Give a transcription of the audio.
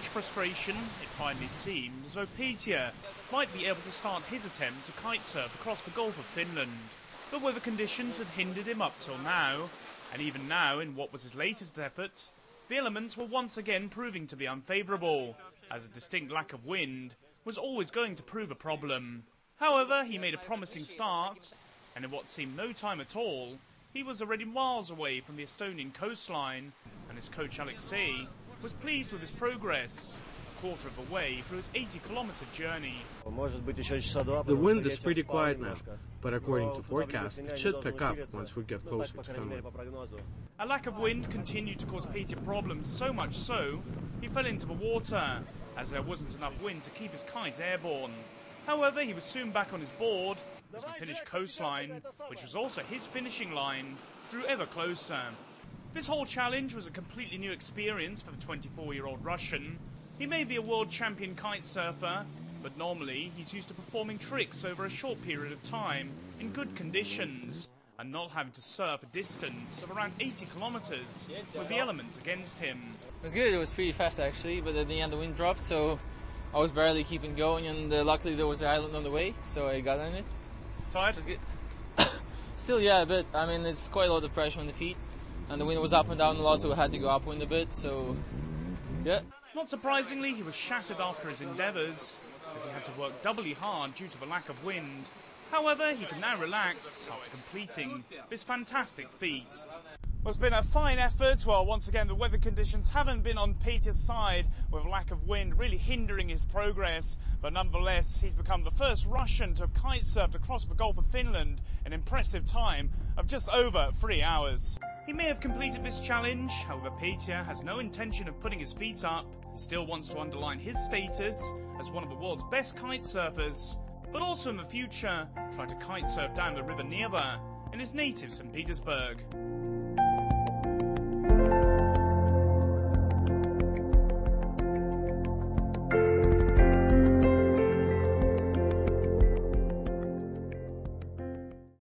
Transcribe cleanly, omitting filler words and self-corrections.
much frustration, it finally seemed as though Petya might be able to start his attempt to kitesurf across the Gulf of Finland. The weather conditions had hindered him up till now, and even now, in what was his latest effort, the elements were once again proving to be unfavourable, as a distinct lack of wind was always going to prove a problem. However, he made a promising start, and in what seemed no time at all, he was already miles away from the Estonian coastline, and his coach Alexei was pleased with his progress, a quarter of the way through his 80-kilometre journey. The wind is pretty quiet now, but according to forecast, it should pick up once we get closer to Finland. A lack of wind continued to cause Petya problems, so much so, he fell into the water, as there wasn't enough wind to keep his kite airborne. However, he was soon back on his board, as the Finnish coastline, which was also his finishing line, drew ever closer. This whole challenge was a completely new experience for the 24-year-old Russian. He may be a world champion kite surfer, but normally he's used to performing tricks over a short period of time in good conditions, and not having to surf a distance of around 80 kilometers with the elements against him. It was good, it was pretty fast actually, but at the end the wind dropped, so I was barely keeping going, and luckily there was an island on the way, so I got on it. Tired? It was good. Still, yeah, but I mean, it's quite a lot of pressure on the feet, and the wind was up and down a lot, so we had to go upwind a bit, so yeah. Not surprisingly, he was shattered after his endeavours, as he had to work doubly hard due to the lack of wind. However, he can now relax after completing this fantastic feat. Well, it's been a fine effort. Well, once again, the weather conditions haven't been on Petya's side, with lack of wind really hindering his progress. But nonetheless, he's become the first Russian to have kite-surfed across the Gulf of Finland in an impressive time of just over 3 hours. He may have completed this challenge, however Petya has no intention of putting his feet up. He still wants to underline his status as one of the world's best kite surfers, but also in the future try to kite surf down the river Neva in his native St. Petersburg.